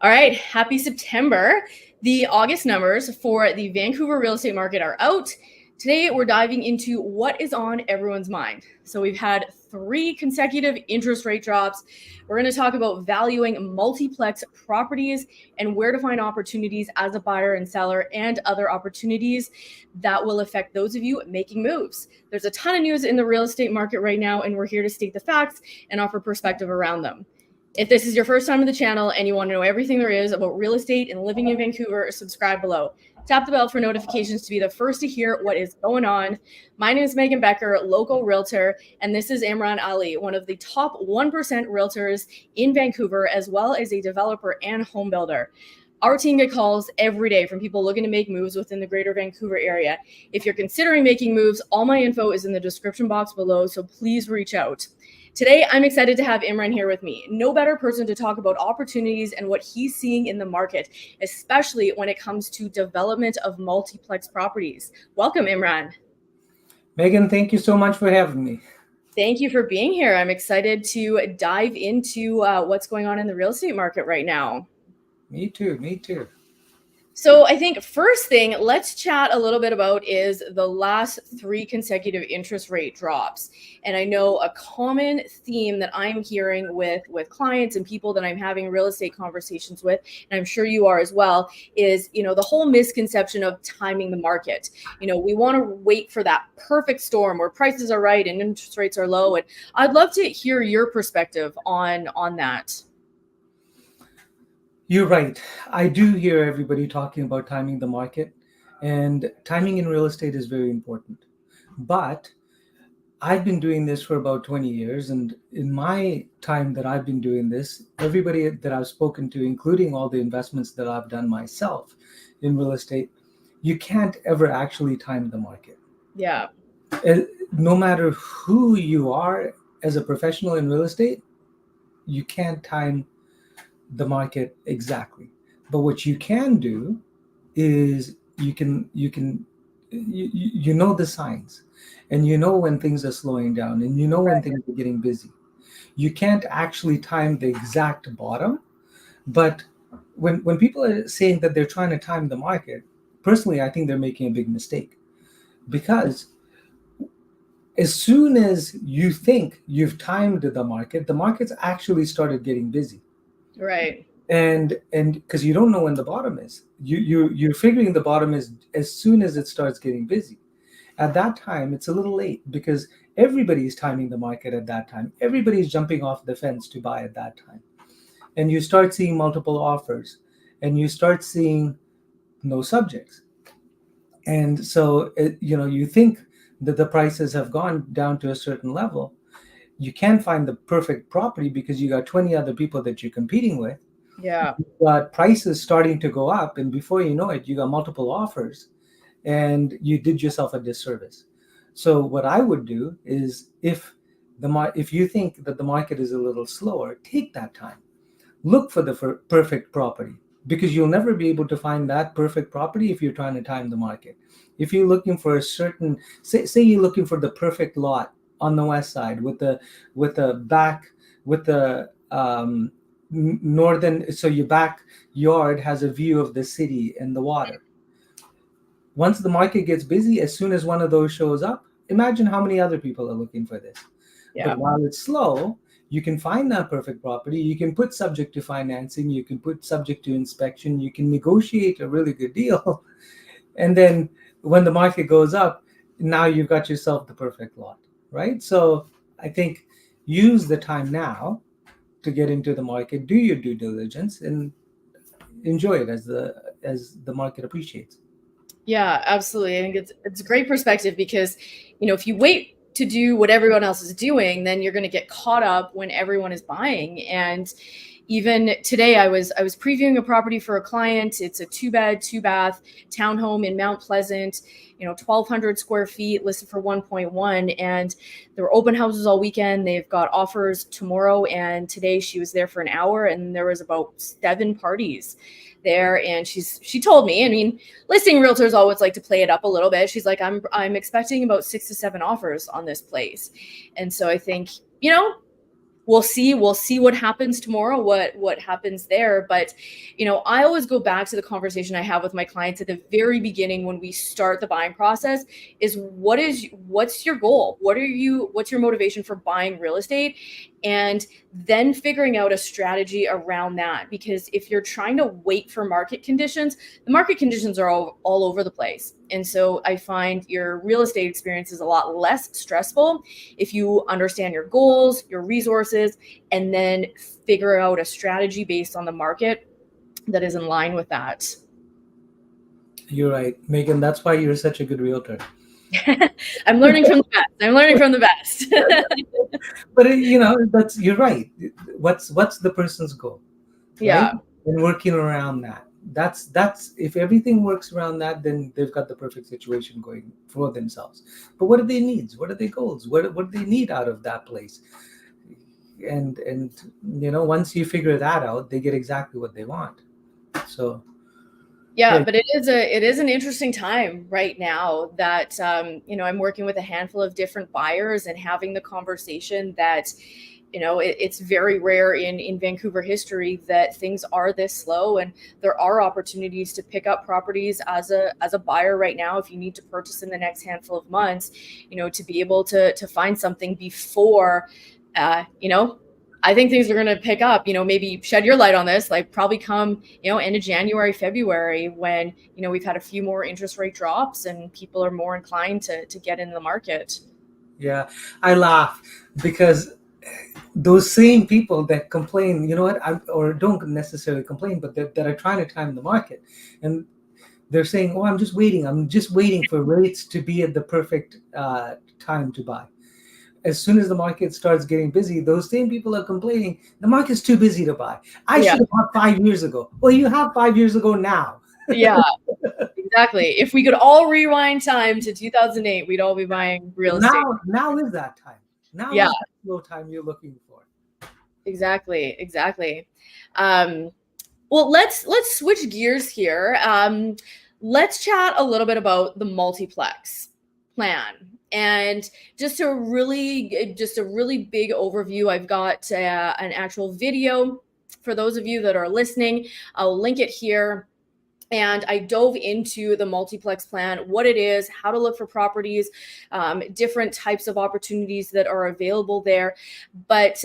All right, happy September. The August numbers for the Vancouver real estate market are out. Today, we're diving into what is on everyone's mind. So, we've had 3 consecutive interest rate drops. We're going to talk about valuing multiplex properties and where to find opportunities as a buyer and seller and other opportunities that will affect those of you making moves. There's a ton of news in the real estate market right now, and we're here to state the facts and offer perspective around them. If this is your first time on the channel and you want to know everything there is about real estate and living in Vancouver, subscribe below. Tap the bell for notifications to be the first to hear what is going on. My name is Megan Becker, local realtor, and this is Imran Ali, one of the top 1% realtors in Vancouver, as well as a developer and home builder. Our team get calls every day from people looking to make moves within the greater Vancouver area. If you're considering making moves, all my info is in the description box below, so please reach out. Today, I'm excited to have Imran here with me. No better person to talk about opportunities and what he's seeing in the market, especially when it comes to development of multiplex properties. Welcome, Imran. Megan, thank you so much for having me. Thank you for being here. I'm excited to dive into what's going on in the real estate market right now. Me too. So I think first thing, let's chat a little bit about is the last 3 consecutive interest rate drops. And I know a common theme that I'm hearing with clients and people that I'm having real estate conversations with, and I'm sure you are as well, is, the whole misconception of timing the market. We want to wait for that perfect storm where prices are right and interest rates are low. And I'd love to hear your perspective on that. You're right. I do hear everybody talking about timing the market, and timing in real estate is very important. But I've been doing this for about 20 years, and in my time that I've been doing this, everybody that I've spoken to, including all the investments that I've done myself in real estate, you can't ever actually time the market. Yeah. No matter who you are as a professional in real estate, you can't time the market exactly. But what you can do is you know the signs, and you know when things are slowing down, and you know when things are getting busy. You can't actually time the exact bottom, but when people are saying that they're trying to time the market, personally I think they're making a big mistake, because as soon as you think you've timed the market's actually started getting busy. Right. And because you don't know when the bottom is, you're figuring the bottom is as soon as it starts getting busy. At that time, it's a little late, because everybody's timing the market at that time. Everybody's jumping off the fence to buy at that time, and you start seeing multiple offers, and you start seeing no subjects. And so you think that the prices have gone down to a certain level. You can't find the perfect property because you got 20 other people that you're competing with. Yeah. But prices starting to go up, and before you know it, you got multiple offers, and you did yourself a disservice. So what I would do is, if you think that the market is a little slower, take that time. Look for the perfect property, because you'll never be able to find that perfect property if you're trying to time the market. If you're looking for a certain, say you're looking for the perfect lot on the west side with the northern, so your backyard has a view of the city and the water. Once the market gets busy, as soon as one of those shows up, imagine how many other people are looking for this. Yeah. But while it's slow, you can find that perfect property. You can put subject to financing, you can put subject to inspection, you can negotiate a really good deal. And then when the market goes up, now you've got yourself the perfect lot, right? So I think use the time now to get into the market, do your due diligence, and enjoy it as the market appreciates. Yeah, absolutely. I think it's a great perspective, because, if you wait to do what everyone else is doing, then you're going to get caught up when everyone is buying. And even today, I was previewing a property for a client. It's a 2-bed, 2-bath townhome in Mount Pleasant, 1,200 square feet, listed for 1.1. And there were open houses all weekend. They've got offers tomorrow, and today she was there for an hour, and there was about 7 parties there. And she told me, listing realtors always like to play it up a little bit. She's like, I'm expecting about 6 to 7 offers on this place. And so I think, we'll see what happens tomorrow, what happens there. But I always go back to the conversation I have with my clients at the very beginning when we start the buying process is what's your goal? What's your motivation for buying real estate? And then figuring out a strategy around that. Because if you're trying to wait for market conditions, the market conditions are all over the place. And so I find your real estate experience is a lot less stressful if you understand your goals, your resources, and then figure out a strategy based on the market that is in line with that. You're right, Megan. That's why you're such a good realtor. I'm learning from the best. But you're right. What's the person's goal, right? Yeah. And working around that. That's if everything works around that, then they've got the perfect situation going for themselves. But what are their needs? What are their goals? What do they need out of that place? And once you figure that out, they get exactly what they want. So yeah, but it is an interesting time right now that I'm working with a handful of different buyers and having the conversation that it's very rare in Vancouver history that things are this slow, and there are opportunities to pick up properties as a buyer right now if you need to purchase in the next handful of months, to be able to find something before I think things are going to pick up. Maybe shed your light on this, like probably come end of January, February, when we've had a few more interest rate drops and people are more inclined to get in the market. Yeah, I laugh because those same people that complain, or don't necessarily complain, but that are trying to time the market, and they're saying, "Oh, I'm just waiting for rates to be at the perfect time to buy." As soon as the market starts getting busy, those same people are complaining, "The market's too busy to buy. I should have bought 5 years ago." Well, you have 5 years ago now. Yeah, exactly. If we could all rewind time to 2008, we'd all be buying real estate. Now is that time. Now is that slow time you're looking for. Exactly. Well, let's switch gears here. Let's chat a little bit about the Multiplex plan. And just a really big overview. I've got an actual video for those of you that are listening. I'll link it here. And I dove into the Multiplex plan, what it is, how to look for properties, different types of opportunities that are available there. But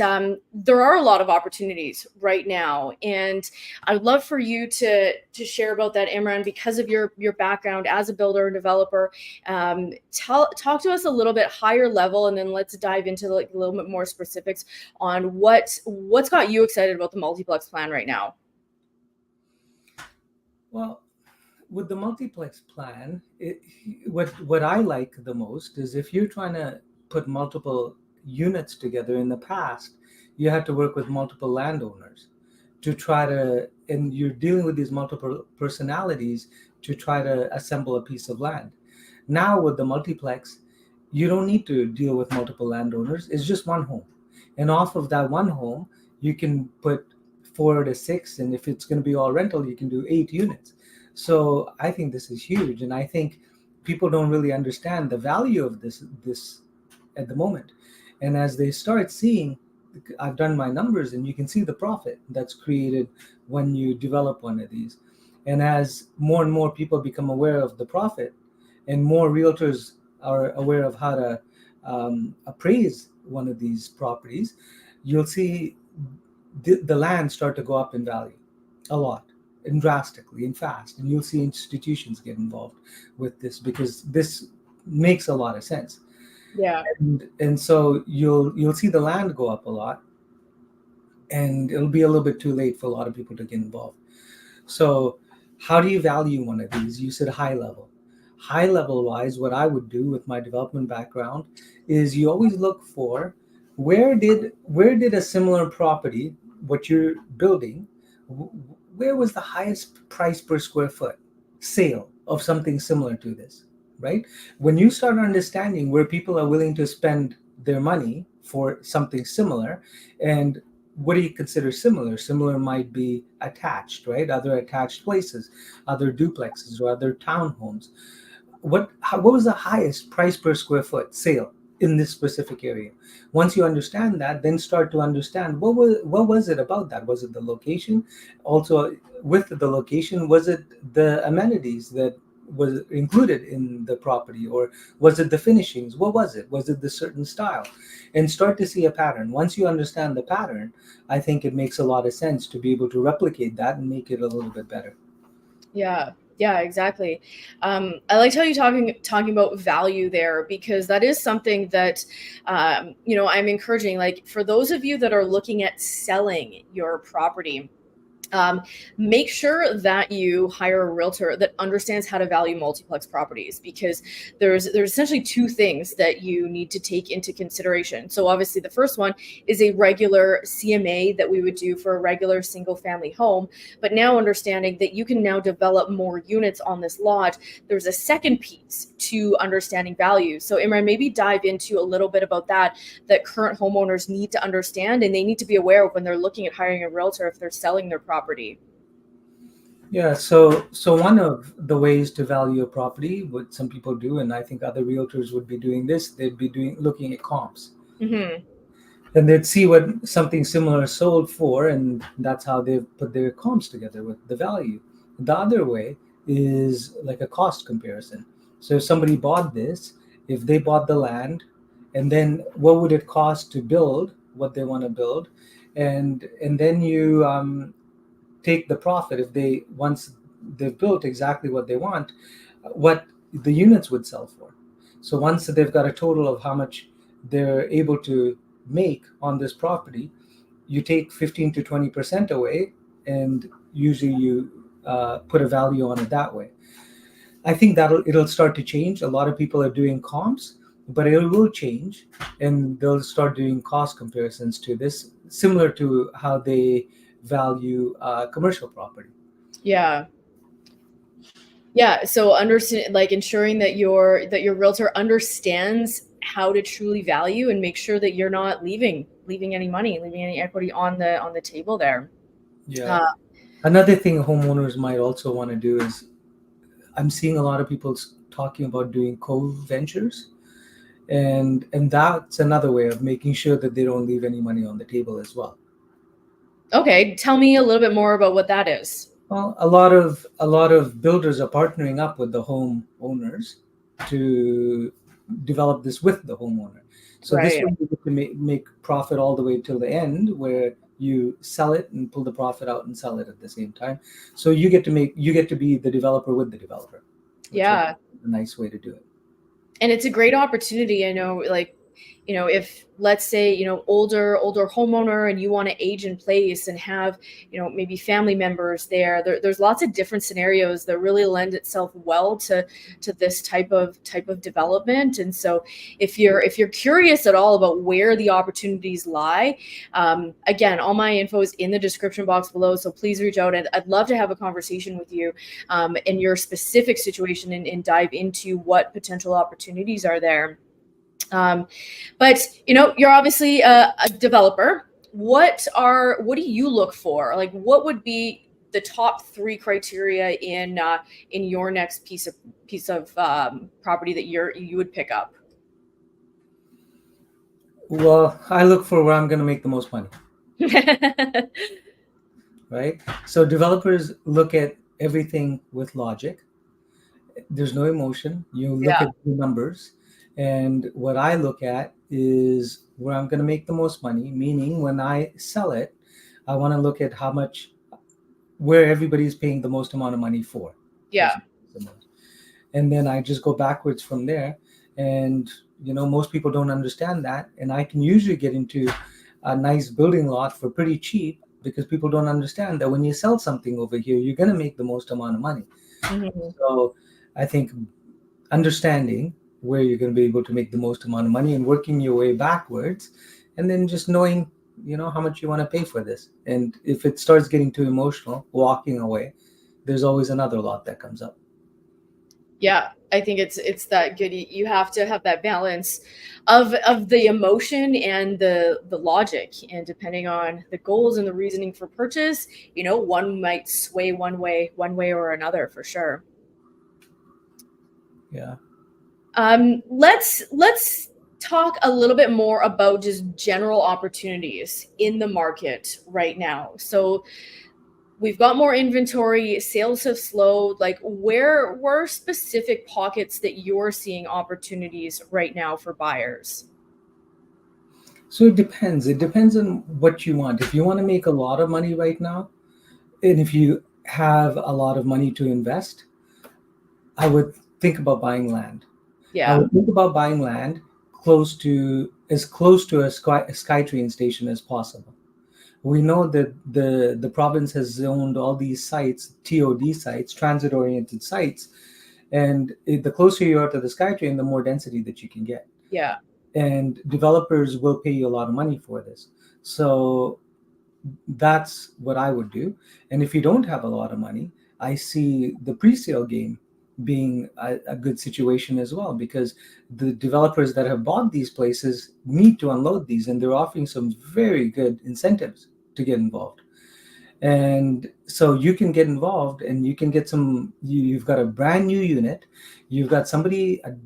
there are a lot of opportunities right now. And I'd love for you to share about that, Imran, because of your background as a builder and developer. Talk to us a little bit higher level, and then let's dive into a little bit more specifics on what's got you excited about the Multiplex plan right now. Well, with the Multiplex plan, what I like the most is if you're trying to put multiple units together. In the past, you had to work with multiple landowners to try to, and you're dealing with these multiple personalities to try to assemble a piece of land. Now with the Multiplex, you don't need to deal with multiple landowners. It's just one home. And off of that one home, you can put 4 to 6, and if it's going to be all rental, you can do 8 units. So I think this is huge, and I think people don't really understand the value of this at the moment. And as they start seeing, I've done my numbers, and you can see the profit that's created when you develop one of these. And as more and more people become aware of the profit, and more realtors are aware of how to appraise one of these properties, you'll see the land start to go up in value a lot, and drastically and fast. And you'll see institutions get involved with this because this makes a lot of sense. Yeah. And so you'll see the land go up a lot, and it'll be a little bit too late for a lot of people to get involved. So how do you value one of these? You said high level. High level wise, what I would do with my development background is you always look for where did a similar property, what you're building, where was the highest price per square foot sale of something similar to this, right? When you start understanding where people are willing to spend their money for something similar, and what do you consider similar? Similar might be attached, right? Other attached places, other duplexes, or other townhomes. What was the highest price per square foot sale in this specific area. Once you understand that, then start to understand what was it about that. Was it the location? Also, with the location, was it the amenities that was included in the property, or was it the finishings? What was it? Was it the certain style? And start to see a pattern. Once you understand the pattern, I think it makes a lot of sense to be able to replicate that and make it a little bit better. Yeah, exactly. I liked how you talking about value there, because that is something that I'm encouraging. Like, for those of you that are looking at selling your property, um, make sure that you hire a realtor that understands how to value multiplex properties, because there's essentially two things that you need to take into consideration. So obviously the first one is a regular CMA that we would do for a regular single family home, but now understanding that you can now develop more units on this lot, there's a second piece to understanding value. So Imran, maybe dive into a little bit about that current homeowners need to understand and they need to be aware of when they're looking at hiring a realtor if they're selling their property. Yeah, so one of the ways to value a property, what some people do, and I think other realtors would be doing this, they'd be looking at comps. Mm-hmm. And they'd see what something similar sold for, and that's how they put their comps together with the value. The other way is like a cost comparison. So if somebody bought this, if they bought the land, and then what would it cost to build what they want to build, and then you take the profit. If they, once they've built exactly what they want, what the units would sell for. So once they've got a total of how much they're able to make on this property, you take 15 to 20% away, and usually you put a value on it that way. I think it'll start to change. A lot of people are doing comps, but it will change, and they'll start doing cost comparisons to this, similar to how they value commercial property. Yeah. Yeah. So understand, like, ensuring that your realtor understands how to truly value and make sure that you're not leaving any money, leaving any equity on the table there. Yeah. Uh, Another thing homeowners might also want to do is, I'm seeing a lot of people talking about doing co-ventures, and that's another way of making sure that they don't leave any money on the table as well. okay. Tell me a little bit more about what that is. Well, a lot of builders are partnering up with the home owners to develop this with the homeowner. So this Right. way you get to make profit all the way till the end, where you sell it and pull the profit out and sell it at the same time. So you get to be the developer with the developer, which is Yeah. a nice way to do it. And it's a great opportunity. I know, like, if, let's say, older homeowner and you want to age in place and have, maybe family members there's lots of different scenarios that really lend itself well to this type of development. And so if you're curious at all about where the opportunities lie, again, all my info is in the description box below, so please reach out. I'd love to have a conversation with you in your specific situation, and dive into what potential opportunities are there. But you're obviously a developer. What do you look for? Like, what would be the top three criteria in your next piece of property that you would pick up? Well, I look for where I'm going to make the most money, right? So developers look at everything with logic. There's no emotion. You look Yeah, at the numbers, and what I look at is where I'm going to make the most money. Meaning, when I sell it, I want to look at how much, where everybody's paying the most amount of money for. yeah, And then I just go backwards from there. And most people don't understand that, and I can usually get into a nice building lot for pretty cheap, because people don't understand that when you sell something over here, you're going to make the most amount of money. hmm So I think understanding where you're going to be able to make the most amount of money and working your way backwards, and then just knowing how much you want to pay for this. And if it starts getting too emotional, walking away, there's always another lot that comes up. yeah. I think it's that good. You have to have that balance of the emotion and the logic, and depending on the goals and the reasoning for purchase, one might sway one way or another, for sure. Yeah. Let's talk a little bit more about just general opportunities in the market right now. So we've got more inventory, sales have slowed. Like, where were specific pockets that you're seeing opportunities right now for buyers? So it depends. It depends on what you want. If you want to make a lot of money right now, and if you have a lot of money to invest, I would think about buying land. I Yeah. would think about buying land close to a SkyTrain station as possible. We know that the province has zoned all these sites, TOD sites, transit-oriented sites, and the closer you are to the SkyTrain, the more density that you can get. Yeah. And developers will pay you a lot of money for this. So that's what I would do. And if you don't have a lot of money, I see the pre-sale game being a good situation as well, because the developers that have bought these places need to unload these, and they're offering some very good incentives to get involved. And so you can get involved and you can get you've got a brand new unit. You've got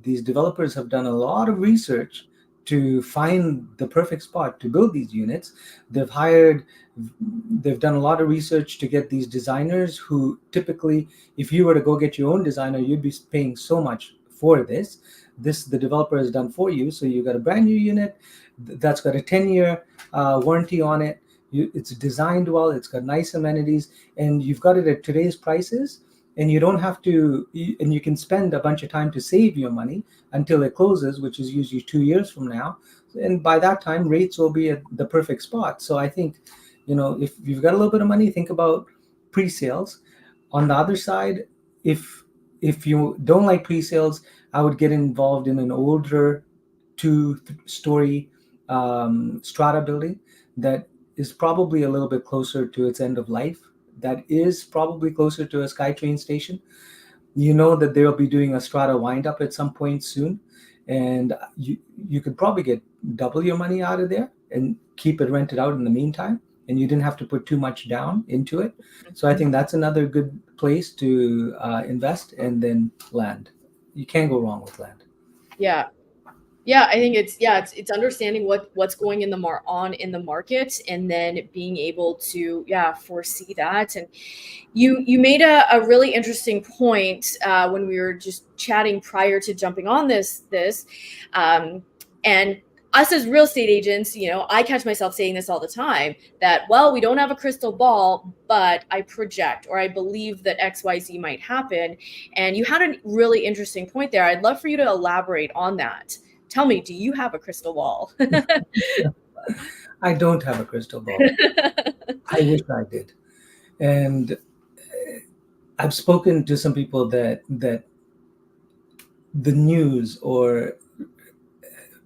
these developers have done a lot of research to find the perfect spot to build these units. They've done a lot of research to get these designers who typically, if you were to go get your own designer, you'd be paying so much for this. The developer has done for you. So you've got a brand new unit that's got a 10-year warranty on it. It's designed well, it's got nice amenities, and you've got it at today's prices, and you don't have to, and you can spend a bunch of time to save your money until it closes, which is usually 2 years from now. And by that time, rates will be at the perfect spot. So I think, if you've got a little bit of money, think about pre-sales. On the other side, if you don't like pre-sales, I would get involved in an older 2-story strata building that is probably a little bit closer to its end of life, that is probably closer to a SkyTrain station. You know that they'll be doing a strata wind up at some point soon, and you could probably get double your money out of there and keep it rented out in the meantime, and you didn't have to put too much down into it. So I think that's another good place to invest. And then land. You can't go wrong with land. Yeah. Yeah, I think it's understanding what's going in the market, and then being able to foresee that. And you made a really interesting point when we were just chatting prior to jumping on this and us as real estate agents, I catch myself saying this all the time, that, well, we don't have a crystal ball, but I project, or I believe that XYZ might happen. And you had a really interesting point there. I'd love for you to elaborate on that. Tell me, do you have a crystal ball? I don't have a crystal ball. I wish I did. And I've spoken to some people that the news, or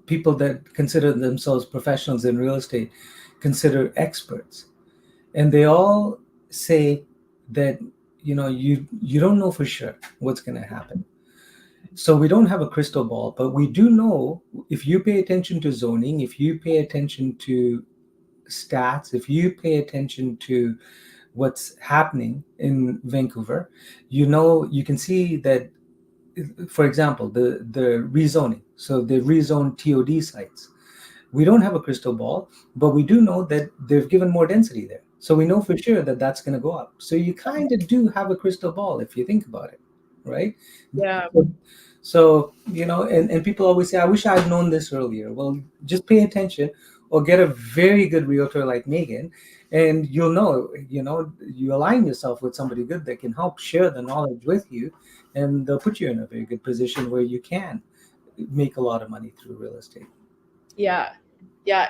people that consider themselves professionals in real estate, consider experts. And they all say that, you don't know for sure what's going to happen. So we don't have a crystal ball, but we do know, if you pay attention to zoning, if you pay attention to stats, if you pay attention to what's happening in Vancouver, you can see that, for example, the rezoning. So the rezoned TOD sites. We don't have a crystal ball, but we do know that they've given more density there. So we know for sure that that's going to go up. So you kind of do have a crystal ball if you think about it, right? Yeah. So, and people always say, I wish I had known this earlier. Well, just pay attention, or get a very good realtor like Megan, and you'll know, you align yourself with somebody good that can help share the knowledge with you, and they'll put you in a very good position where you can make a lot of money through real estate. Yeah,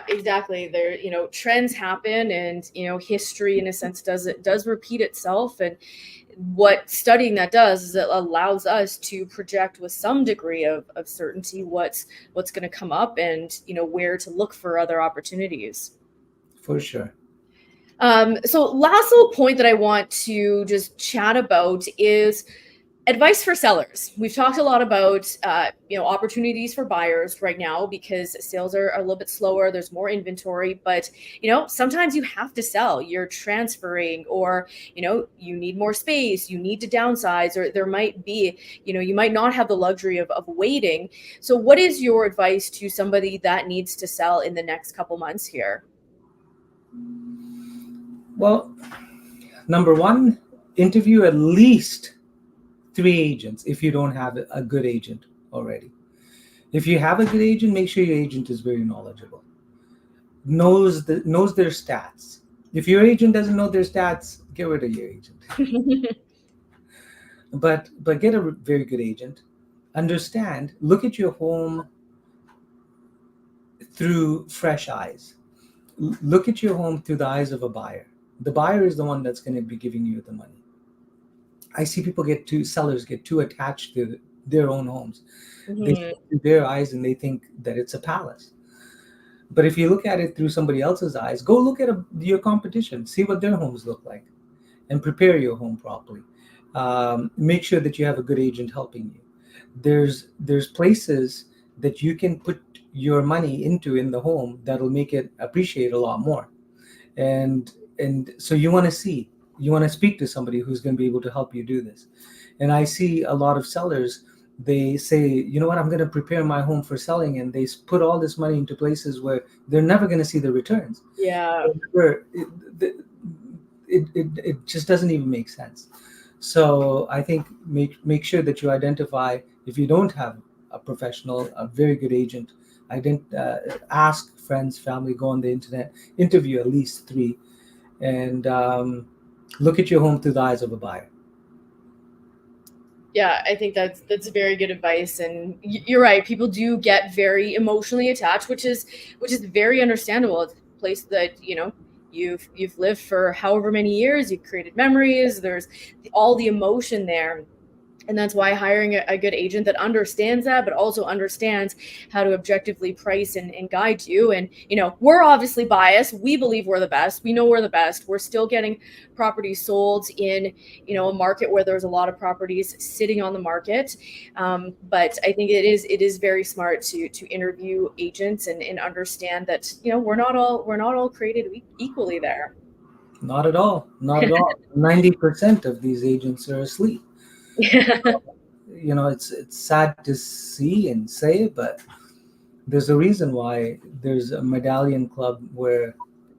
exactly. There, trends happen, and history in a sense does repeat itself. And what studying that does is it allows us to project with some degree of certainty what's going to come up, and where to look for other opportunities. For sure. So last little point that I want to just chat about is Advice for sellers. We've talked a lot about opportunities for buyers right now because sales are a little bit slower. There's more inventory, but sometimes you have to sell. You're transferring, or you need more space. You need to downsize, or there might be you might not have the luxury of waiting. So, what is your advice to somebody that needs to sell in the next couple months here? Well, number one, interview at least 3 agents if you don't have a good agent already. If you have a good agent, make sure your agent is very knowledgeable, knows their stats. If your agent doesn't know their stats, get rid of your agent. but get a very good agent. Understand, look at your home through fresh eyes. Look at your home through the eyes of a buyer. The buyer is the one that's going to be giving you the money. I see sellers get too attached to their own homes. Mm-hmm. They see through their eyes and they think that it's a palace. But if you look at it through somebody else's eyes, go look at your competition, see what their homes look like, and prepare your home properly. Make sure that you have a good agent helping you. There's places that you can put your money into in the home that'll make it appreciate a lot more. And so you want to speak to somebody who's going to be able to help you do this. And I see a lot of sellers, they say, you know what, I'm going to prepare my home for selling, and they put all this money into places where they're never going to see the returns. Yeah. It just doesn't even make sense. So I think make sure that you identify, if you don't have a professional, a very good agent, ask friends, family, go on the internet, interview at least 3, and look at your home through the eyes of a buyer. Yeah, I think that's very good advice, and you're right. People do get very emotionally attached, which is very understandable. It's a place that you've lived for however many years. You've created memories. There's all the emotion there. And that's why hiring a good agent that understands that, but also understands how to objectively price and guide you. And, we're obviously biased. We believe we're the best. We know we're the best. We're still getting properties sold in, a market where there's a lot of properties sitting on the market. But I think it is very smart to interview agents and understand that, we're not all created equally there. Not at all. Not at all. 90% of these agents are asleep. It's sad to see and say, but there's a reason why there's a medallion club where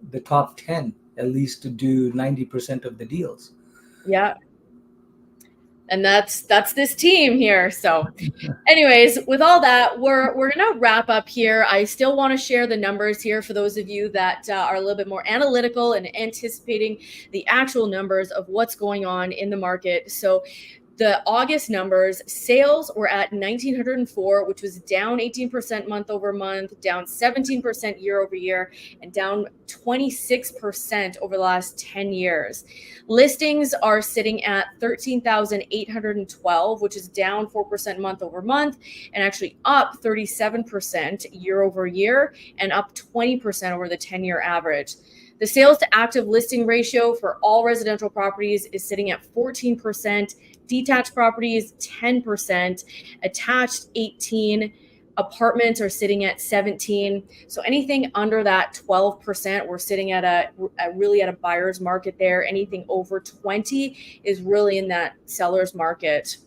the top 10 at least do 90% of the deals. Yeah. And that's this team here. So anyways, with all that, we're going to wrap up here. I still want to share the numbers here for those of you that are a little bit more analytical and anticipating the actual numbers of what's going on in the market. So the August numbers, sales were at 1,904, which was down 18% month over month, down 17% year over year, and down 26% over the last 10 years. Listings are sitting at 13,812, which is down 4% month over month, and actually up 37% year over year, and up 20% over the 10-year average. The sales to active listing ratio for all residential properties is sitting at 14%. Detached properties, 10%, attached 18%, apartments are sitting at 17%. So anything under that 12%, we're sitting at really at a buyer's market there. Anything over 20% is really in that seller's market.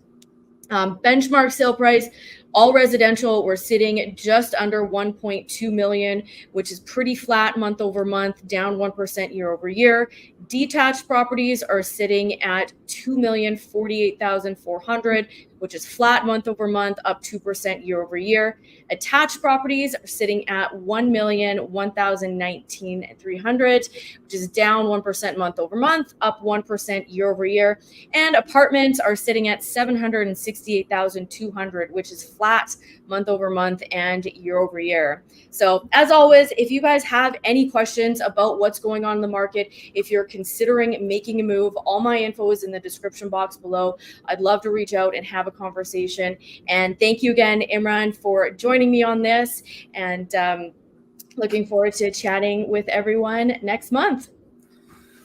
Benchmark sale price, all residential, we're sitting just under 1.2 million, which is pretty flat month over month, down 1% year over year. Detached properties are sitting at 2,048,400, which is flat month over month, up 2% year over year. Attached properties are sitting at 1,019,300, which is down 1% month over month, up 1% year over year. And apartments are sitting at 768,200, which is flat month over month and year over year. So as always, if you guys have any questions about what's going on in the market, if you're considering making a move, all my info is in the description box below. I'd love to reach out and have a conversation. And thank you again, Imran, for joining me on this, and looking forward to chatting with everyone next month.